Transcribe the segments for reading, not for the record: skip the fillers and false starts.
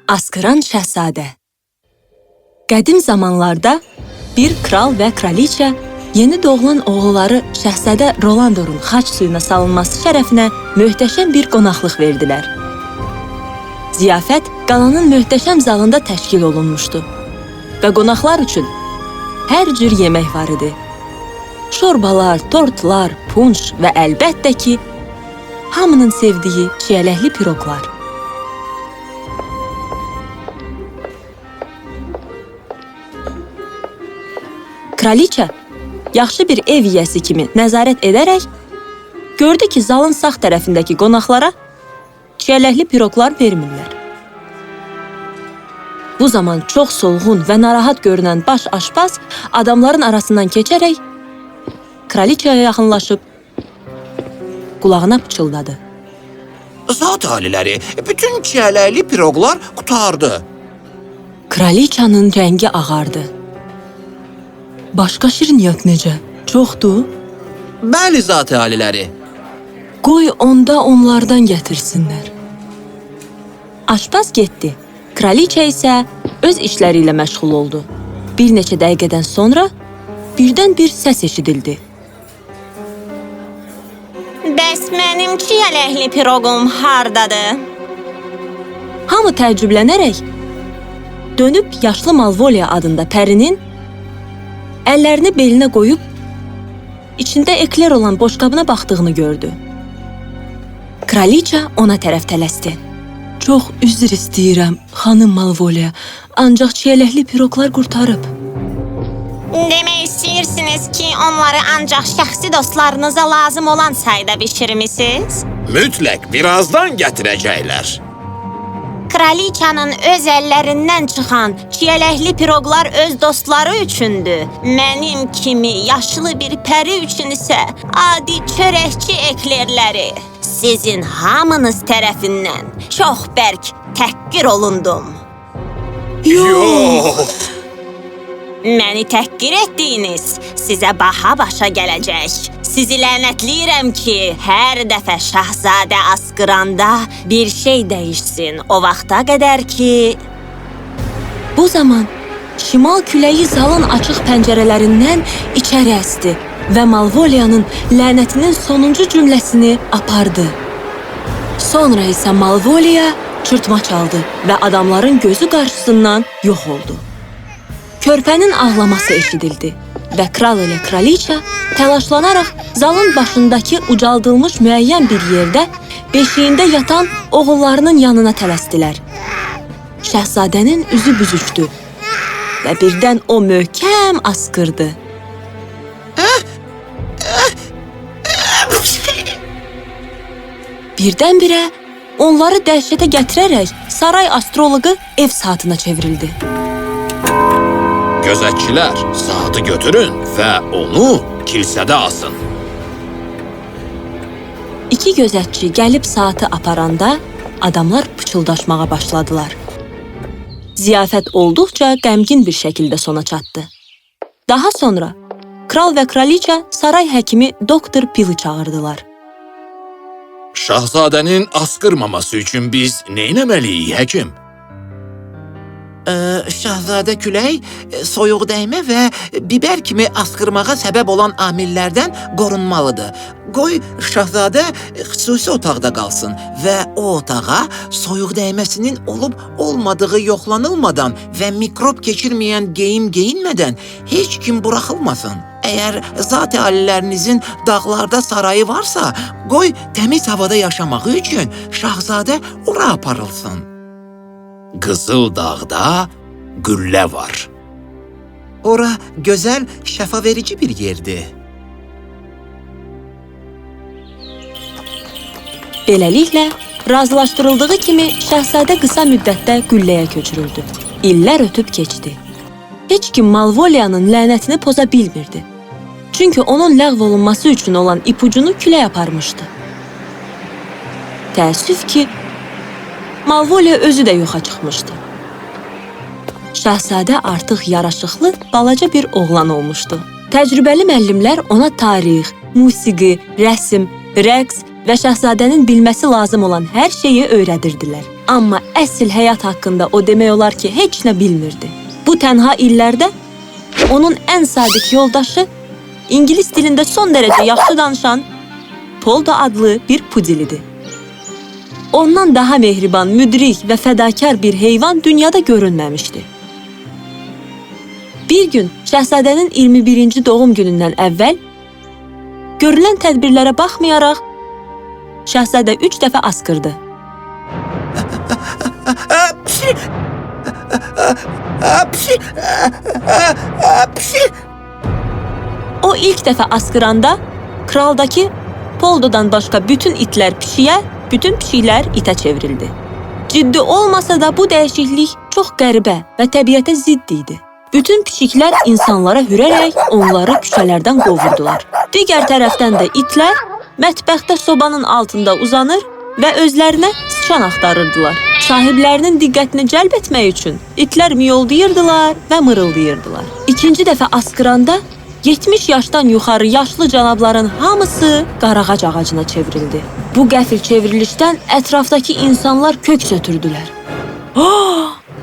Askıran Şəhzadə. Qədim zamanlarda bir kral və kraliçə yeni doğulan oğulları Şəhzadə Rolandorun xaç suyuna salınması şərəfinə möhtəşəm bir qonaqlıq verdilər. Ziyafət qalanın möhtəşəm zalında təşkil olunmuşdu və qonaqlar üçün hər cür yemək var idi. Şorbalar, tortlar, punş və əlbəttə ki, hamının sevdiyi çiyələkli piroqlar. Kraliçə yaxşı bir ev yiyəsi kimi nəzarət edərək gördü ki, zalın sağ tərəfindəki qonaqlara çiyələkli piroqlar vermirlər. Bu zaman çox solğun və narahat görünən baş aşpaz adamların arasından keçərək kraliçaya yaxınlaşıb qulağına pıçıldadı. Zat aliləri, bütün çiyələkli piroqlar qutardı. Kraliçanın rəngi ağardı. Başqa şirniyyat necə? Çoxdur? Bəli, zat aliləri. Qoy onda onlardan gətirsinlər. Aşpaz getdi. Kraliçə isə öz işləri ilə məşğul oldu. Bir neçə dəqiqədən sonra birdən bir səs eşidildi. Bəs mənim çiyələkli piroqum hardadır? Hamı təəccüblənərək dönüb yaşlı Malvolya adında pərinin əllərini belinə qoyub içində ekler olan boşqabına baxdığını gördü. Kraliçə ona tərəf tələsdi. Çox üzr istəyirəm, xanım Malvolya, ancaq çiyələkli piroqlar qurtarıb. Demək istəyirsiniz ki, onları ancaq şəxsi dostlarınıza lazım olan sayda bişirmisiniz? Mütləq birazdan gətirəcəklər. Kraliçanın öz əllərindən çıxan çiyələkli piroqlar öz dostları üçündür. Mənim kimi yaşlı bir pəri üçün isə adi çörəkçi eklerləri. Sizin hamınız tərəfindən çox bərk təhqir olundum. Yox! Məni təhqir etdiyiniz sizə baha başa gələcək. Sizi lənətləyirəm ki, hər dəfə şahzadə askıranda bir şey dəyişsin o vaxta qədər ki... Bu zaman şimal küləyi zalın açıq pəncərələrindən içəri əsdi və Malvolyanın lənətinin sonuncu cümləsini apardı. Sonra isə Malvolya çırtma çaldı və adamların gözü qarşısından yox oldu. Körpənin ağlaması eşidildi və kral ilə kraliçə təlaşlanaraq zalın başındakı ucaldılmış müəyyən bir yerdə beşiyində yatan oğullarının yanına tələsdilər. Şəhzadənin üzü büzüşdü və birdən o möhkəm askırdı. Birdən-birə onları dəhşətə gətirərək saray astroloqu ev saatına çevrildi. Gözətçilər, saatı götürün və onu kilsədə asın. İki gözətçi gəlib saatı aparanda adamlar pıçıldaşmağa başladılar. Ziyafət olduqca qəmgin bir şəkildə sona çatdı. Daha sonra kral və kraliçə saray həkimi Doktor Pili çağırdılar. Şahzadənin askırmaması üçün biz nə etməliyik, həkim? Şahzadə külək, soyuq dəymə və biber kimi askırmağa səbəb olan amillərdən qorunmalıdır. Qoy şahzadə xüsusi otaqda qalsın və o otağa soyuq dəyməsinin olub-olmadığı yoxlanılmadan və mikrop keçirməyən geyim geyinmədən heç kim buraxılmasın. Əgər zat alilərinizin dağlarda sarayı varsa, qoy təmiz havada yaşamağı üçün şahzadə ora aparılsın. Qızıl dağda güllə var. Ora gözəl, şəfaverici bir yerdir. Beləliklə, razılaşdırıldığı kimi şəhzadə qısa müddətdə gülləyə köçürüldü. İllər ötüb keçdi. Heç kim Malvolyanın lənətini poza bilmirdi. Çünki onun ləğv olunması üçün olan ipucunu külək aparmışdı. Təəssüf ki, Malvolya özü də yoxa çıxmışdı. Şahzadə artıq yaraşıqlı, balaca bir oğlan olmuşdu. Təcrübəli müəllimlər ona tarix, musiqi, rəsm, rəqs və şahzadənin bilməsi lazım olan hər şeyi öyrədirdilər. Amma əsl həyat haqqında o demək olar ki, heç nə bilmirdi. Bu tənha illərdə onun ən sadiq yoldaşı İngilis dilində son dərəcə yaxşı danışan Poldo adlı bir pudil idi. Ondan daha mehriban, müdrik və fədakar bir heyvan dünyada görünməmişdi. Bir gün şahzadənin 21-ci doğum günündən əvvəl görülən tədbirlərə baxmayaraq şahzadə 3 dəfə asqırdı. O ilk dəfə asqıranda kraldakı Poldodan başqa bütün itlər pişiyə, bütün pişiklər itə çevrildi. Ciddi olmasa da bu dəyişiklik çox qəribə və təbiətə zidd idi. Bütün pişiklər insanlara hürərək onları küçələrdən qovurdular. Digər tərəfdən də itlər mətbəxdə sobanın altında uzanır və özlərinə sıçan axtarırdılar. Sahiblərinin diqqətini cəlb etmək üçün itlər miyoldayırdılar və mırıldayırdılar. İkinci dəfə asqıranda 70 yaşdan yuxarı yaşlı cənabların hamısı qarağac ağacına çevrildi. Bu qəfil çevrilişdən ətrafdakı insanlar kök ötürdülər.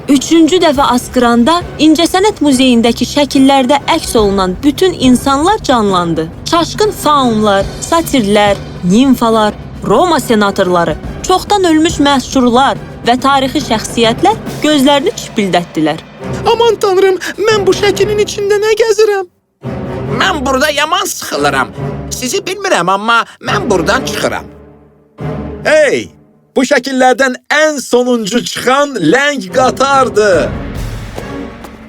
Üçüncü dəfə asqıranda İncəsənət Muzeyindəki şəkillərdə əks olunan bütün insanlar canlandı. Çaşqın faunlar, satirlər, nimfalar, Roma senatorları, çoxdan ölmüş məşhurlar və tarixi şəxsiyyətlər gözlərini çipildətdilər. Aman tanrım, mən bu şəkilin içində nə gəzirəm? Mən burada yaman sıxılıram. Sizi bilmirəm, amma mən buradan çıxıram. Hey! Bu şəkillərdən ən sonuncu çıxan ləng qatardı.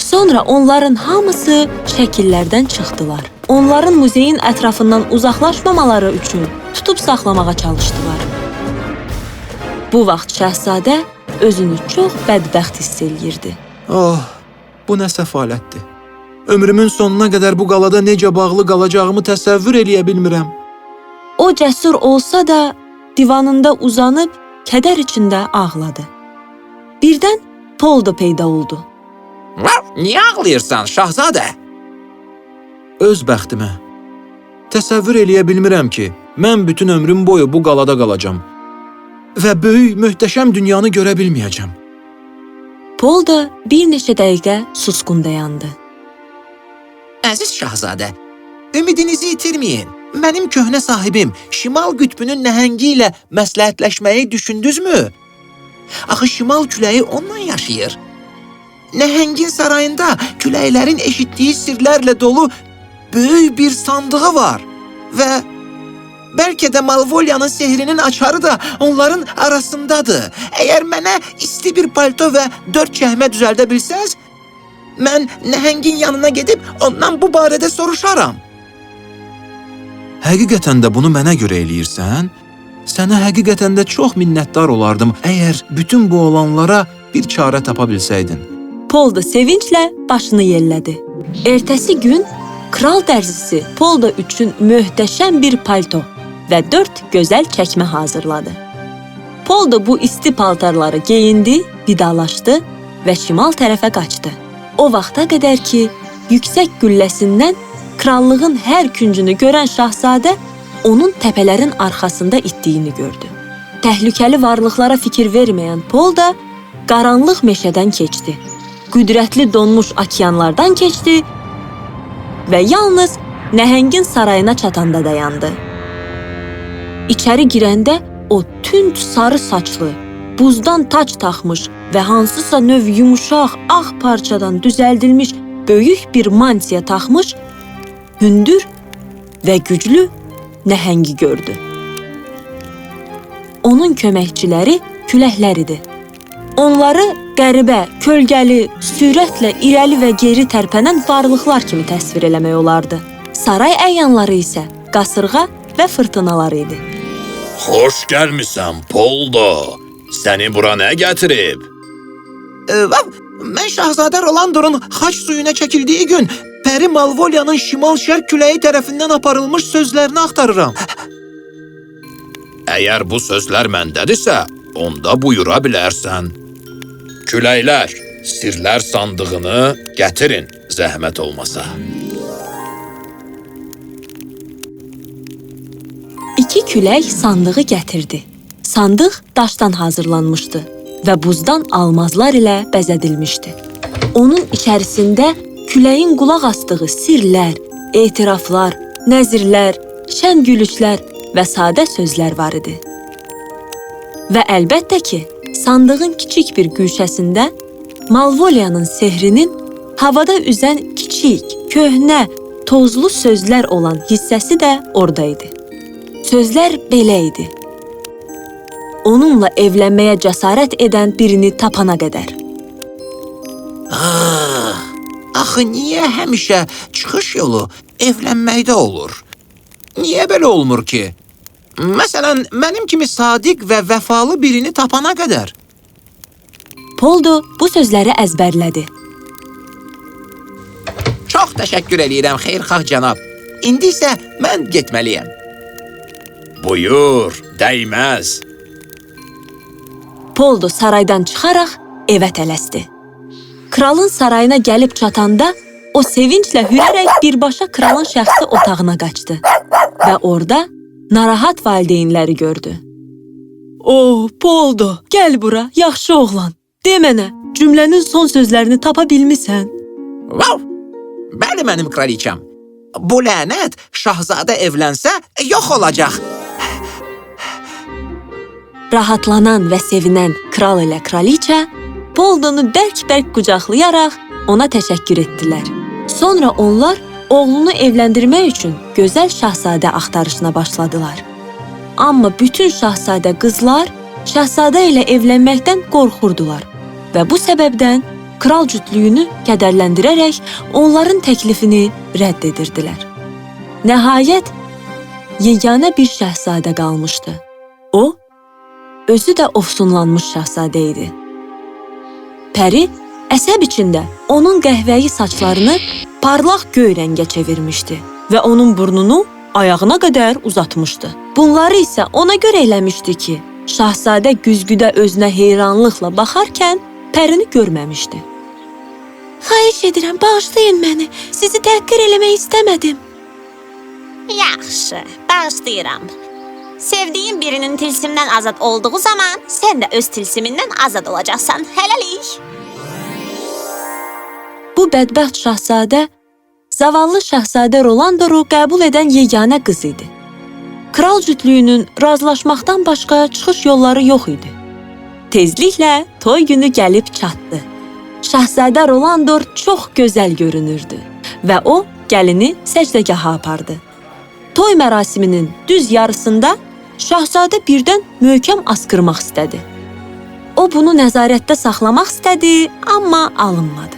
Sonra onların hamısı şəkillərdən çıxdılar. Onların muzeyin ətrafından uzaqlaşmamaları üçün tutub saxlamağa çalışdılar. Bu vaxt şahzadə özünü çox bədbəxt hiss eləyirdi. Oh, bu nə səfalətdir. Ömrümün sonuna qədər bu qalada necə bağlı qalacağımı təsəvvür eləyə bilmirəm. O cəsur olsa da divanında uzanıb kədər içində ağladı. Birdən Poldo peyda oldu. Niyə ağlayırsan, şahzadə? Öz bəxtimə. Təsəvvür eləyə bilmirəm ki, mən bütün ömrüm boyu bu qalada qalacam və böyük, möhtəşəm dünyanı görə bilməyəcəm. Poldo bir neçə dəqiqə susqun dayandı. Əziz şahzadə, ümidinizi itirməyin. Mənim köhnə sahibim Şimal qütbünün nəhəngi ilə məsləhətləşməyi düşündünüzmü? Axı şimal küləyi onunla yaşayır. Nəhəngin sarayında küləklərin eşitdiyi sirlərlə dolu böyük bir sandığı var və bəlkə də Malvolyanın sehrinin açarı da onların arasındadır. Əgər mənə isti bir palto və 4 çəkmə düzəldə bilsəz, mən nəhəngin yanına gedib ondan bu barədə soruşaram. Həqiqətən də bunu mənə görə eləyirsən? Sənə həqiqətən də çox minnətdar olardım, əgər bütün bu olanlara bir çarə tapa bilsəydin. Poldo sevinclə başını yellədi. Ertəsi gün kral dərzisi Poldo üçün möhtəşəm bir palto və 4 gözəl çəkmə hazırladı. Poldo bu isti paltarları geyindi, vidalaşdı və şimal tərəfə qaçdı. O vaxta qədər ki, yüksək gülləsindən krallığın hər küncünü görən şahzadə onun təpələrin arxasında itdiyini gördü. Təhlükəli varlıqlara fikir verməyən Poldo qaranlıq meşədən keçdi. Qüdrətli donmuş okeanlardan keçdi və yalnız nəhəngin sarayına çatanda dayandı. İçəri girəndə o tünd sarı saçlı, buzdan tac taxmış və hansısa növ yumuşaq ağ parçadan düzəldilmiş böyük bir mantiya taxmış, hündür və güclü nəhəngi gördü. Onun köməkçiləri küləklər idi. Onları qəribə, kölgəli, sürətlə irəli və geri tərpənən varlıqlar kimi təsvir eləmək olardı. Saray əyanları isə qasırğa və fırtınalar idi. Xoş gəlmisən, Poldo. Səni bura nə gətirib? Mən şahzadə Rolandor'un xaç suyuna çəkildiyi gün Pəri Malvolyanın şimal-şərq küləyi tərəfindən aparılmış sözlərini axtarıram. Əgər bu sözlər məndədirsə, onda buyura bilərsən. Küləklər, sirlər sandığını gətirin, zəhmət olmasa. 2 külək sandığı gətirdi. Sandıq daşdan hazırlanmışdı və buzdan almazlar ilə bəzədilmişdi. Onun içərisində küləyin qulaq asdığı sirlər, etiraflar, nəzirlər, şən gülüşlər və sadə sözlər var idi. Və əlbəttə ki, sandığın kiçik bir güşəsində Malvoliyanın sehrinin havada üzən kiçik, köhnə, tozlu sözlər olan hissəsi də oradaydı. Sözlər belə idi. Onunla evlənməyə cəsarət edən birini tapana qədər. Axı niyə həmişə çıxış yolu evlənməkdə olur? Niyə belə olmur ki? Məsələn, mənim kimi sadiq və vəfalı birini tapana qədər. Poldo bu sözləri əzbərlədi. Çox təşəkkür eləyirəm, xeyirxah cənab. İndi isə mən getməliyəm. Buyur, dəyməz. Poldo saraydan çıxaraq evə tələsdi. Kralın sarayına gəlib çatanda o sevinclə hürərək birbaşa kralın şəxsi otağına qaçdı və orada narahat valideynləri gördü. "Oh, Poldo, gəl bura, yaxşı oğlan. De mənə, cümlənin son sözlərini tapa bilmisən?" Vav! Bəli, mənim kraliçam. Bu lənət şahzadə evlənsə yox olacaq. Rahatlanan və sevinən kral ilə kraliçə Poldonu bərk-bərk qucaqlayaraq ona təşəkkür etdilər. Sonra onlar oğlunu evləndirmək üçün gözəl şahzadə axtarışına başladılar. Amma bütün şahzadə qızlar şahzadə ilə evlənməkdən qorxurdular və bu səbəbdən kral cütlüyünü kədərləndirərək onların təklifini rədd edirdilər. Nəhayət, yeganə bir şahzadə qalmışdı. O, özü də ofsunlanmış şahzadə idi. Pəri əsəb içində onun qəhvəyi saçlarını parlaq göy rəngə çevirmişdi və onun burnunu ayağına qədər uzatmışdı. Bunları isə ona görə eləmişdi ki, şahzadə güzgüdə özünə heyranlıqla baxarkən Pərini görməmişdi. "Xahiş edirəm, bağışlayın məni. Sizi təhqir eləmək istəmədim." Yaxşı, bağışlayıram. Sevdiyin birinin tilsimdən azad olduğu zaman sən də öz tilsimindən azad olacaqsan. Hələlik. Bu bədbəxt şahzadə, zavallı şahzadə Rolandoru qəbul edən yeganə qız idi. Kral cütlüyünün razılaşmaqdan başqa çıxış yolları yox idi. Tezliklə toy günü gəlib çatdı. Şahzadə Rolandor çox gözəl görünürdü və o gəlini səcdəgaha apardı. Toy mərasiminin düz yarısında şahzadə birdən möhkəm asqırmaq istədi. O bunu nəzarətdə saxlamaq istədi, amma alınmadı.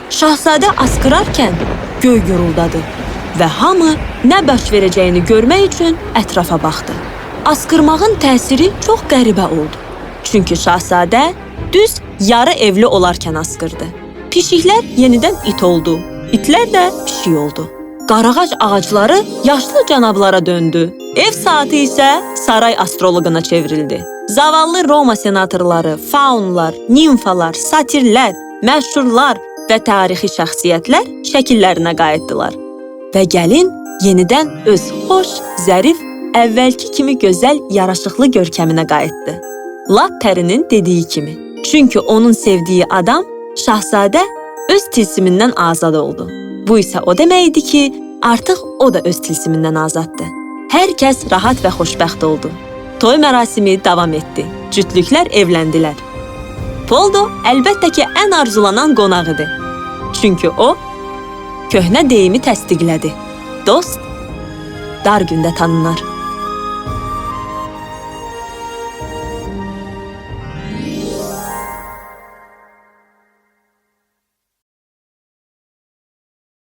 Şahzadə asqırarkən göy guruldadı və hamı nə baş verəcəyini görmək üçün ətrafa baxdı. Asqırmağın təsiri çox qəribə oldu. Çünki şahzadə düz yarı evli olarkən asqırdı. Pişiklər yenidən it oldu, itlər də pişik oldu. Qarağac ağacları yaşlı cənablara döndü. Ev saatı isə saray astroloquna çevrildi. Zavallı Roma senatorları, faunlar, nimfalar, satirlər, məşhurlar və tarixi şəxsiyyətlər şəkillərinə qayıtdılar. Və gəlin yenidən öz xoş, zərif, əvvəlki kimi gözəl, yaraşıqlı görkəminə qayıtdı. Lap Pərinin dediyi kimi. Çünki onun sevdiyi adam, şahzadə, öz tilsimindən azad oldu. Bu isə o demək idi ki, artıq o da öz tilsimindən azaddır. Hər kəs rahat və xoşbəxt oldu. Toy mərasimi davam etdi. Cütlüklər evləndilər. Poldo əlbəttə ki, ən arzulanan qonaq idi. Çünki o, köhnə deyimi təsdiqlədi. Dost dar gündə tanınar.